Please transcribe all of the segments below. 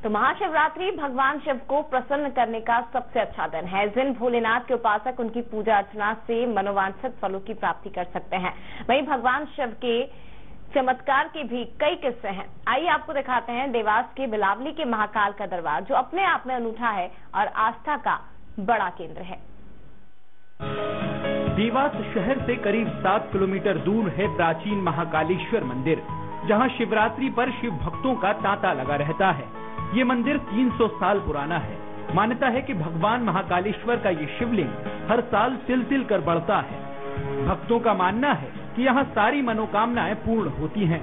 तो महाशिवरात्रि भगवान शिव को प्रसन्न करने का सबसे अच्छा दिन है। जिन भोलेनाथ के उपासक उनकी पूजा अर्चना से मनोवांछित फलों की प्राप्ति कर सकते हैं। वहीं भगवान शिव के चमत्कार के भी कई किस्से हैं। आइए आपको दिखाते हैं देवास के बिलावली के महाकाल का दरबार, जो अपने आप में अनूठा है और आस्था का बड़ा केंद्र है। देवास शहर से करीब 7 किलोमीटर दूर है प्राचीन महाकालेश्वर मंदिर, जहां शिवरात्रि पर शिव भक्तों का तांता लगा रहता है। ये मंदिर 300 साल पुराना है। मान्यता है कि भगवान महाकालेश्वर का ये शिवलिंग हर साल तिल तिल कर बढ़ता है। भक्तों का मानना है कि यहाँ सारी मनोकामनाएं पूर्ण होती हैं।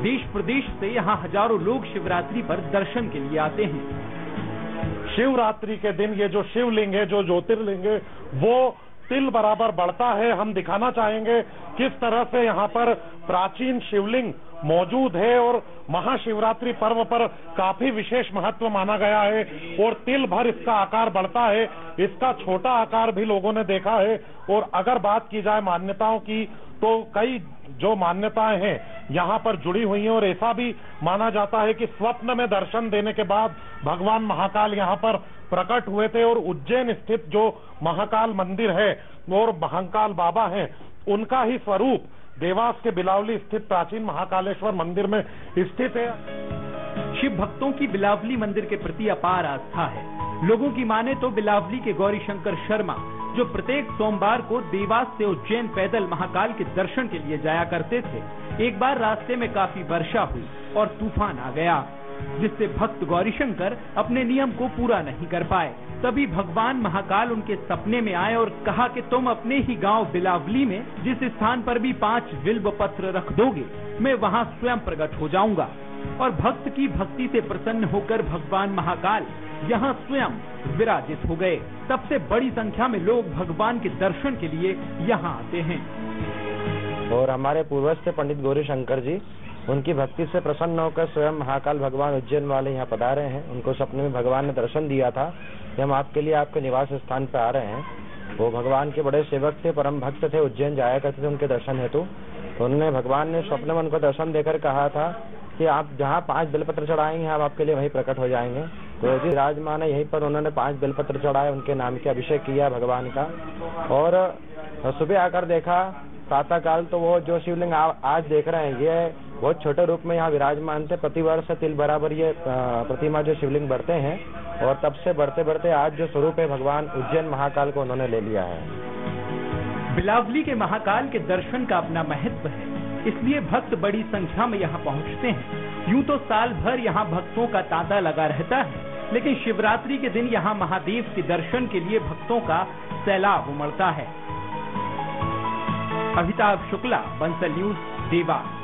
देश प्रदेश से यहाँ हजारों लोग शिवरात्रि पर दर्शन के लिए आते हैं। शिवरात्रि के दिन ये जो शिवलिंग है, जो ज्योतिर्लिंग है, वो तिल बराबर बढ़ता है। हम दिखाना चाहेंगे किस तरह से यहाँ पर प्राचीन शिवलिंग मौजूद है और महाशिवरात्रि पर्व पर काफी विशेष महत्व माना गया है और तिल भर इसका आकार बढ़ता है। इसका छोटा आकार भी लोगों ने देखा है। और अगर बात की जाए मान्यताओं की, तो कई जो मान्यताएं हैं यहाँ पर जुड़ी हुई हैं और ऐसा भी माना जाता है कि स्वप्न में दर्शन देने के बाद भगवान महाकाल यहाँ पर प्रकट हुए थे और उज्जैन स्थित जो महाकाल मंदिर है और महाकाल बाबा हैं, उनका ही स्वरूप देवास के बिलावली स्थित प्राचीन महाकालेश्वर मंदिर में स्थित है। शिव भक्तों की बिलावली मंदिर के प्रति अपार आस्था है। लोगों की माने तो बिलावली के गौरी शंकर शर्मा, जो प्रत्येक सोमवार को देवास से उज्जैन पैदल महाकाल के दर्शन के लिए जाया करते थे, एक बार रास्ते में काफी वर्षा हुई और तूफान आ गया, जिससे भक्त गौरीशंकर अपने नियम को पूरा नहीं कर पाए। तभी भगवान महाकाल उनके सपने में आए और कहा कि तुम अपने ही गांव बिलावली में जिस स्थान पर भी 5 बिल्व पत्र रख दोगे, मैं वहां स्वयं प्रकट हो जाऊंगा। और भक्त की भक्ति से प्रसन्न होकर भगवान महाकाल यहाँ स्वयं विराजित हो गए। सबसे बड़ी संख्या में लोग भगवान के दर्शन के लिए यहाँ आते हैं। और हमारे पूर्वज थे पंडित गौरीशंकर जी, उनकी भक्ति से प्रसन्न होकर स्वयं महाकाल भगवान उज्जैन वाले यहाँ पधारे हैं। उनको सपने में भगवान ने दर्शन दिया था कि हम आपके लिए आपके निवास स्थान पर आ रहे हैं। वो भगवान के बड़े सेवक थे, परम भक्त थे, उज्जैन जाया करते थे उनके दर्शन हेतु। तो उन्होंने भगवान ने स्वप्न में उनको दर्शन देकर कहा था कि आप जहाँ 5 बेलपत्र चढ़ाएंगे हम आपके लिए वहीं प्रकट हो जाएंगे। तो यदि विराजमान है यहीं पर उन्होंने 5 बेलपत्र चढ़ाए, उनके नाम के अभिषेक किया भगवान का। और सुबह आकर देखा प्रातः काल, तो वो जो शिवलिंग आज देख रहे हैं ये बहुत छोटे रूप में यहाँ विराजमान थे। प्रतिवर्ष तिल बराबर ये प्रतिमा जो शिवलिंग बढ़ते हैं और तब से बढ़ते बढ़ते आज जो स्वरूप है भगवान उज्जैन महाकाल को उन्होंने ले लिया है। बिलावली के महाकाल के दर्शन का अपना महत्व है, इसलिए भक्त बड़ी संख्या में यहाँ पहुँचते हैं। यूं तो साल भर यहाँ भक्तों का तांता लगा रहता है, लेकिन शिवरात्रि के दिन यहाँ महादेव के दर्शन के लिए भक्तों का सैलाब उमड़ता है। अभिताभ शुक्ला, बंसल न्यूज, देवास।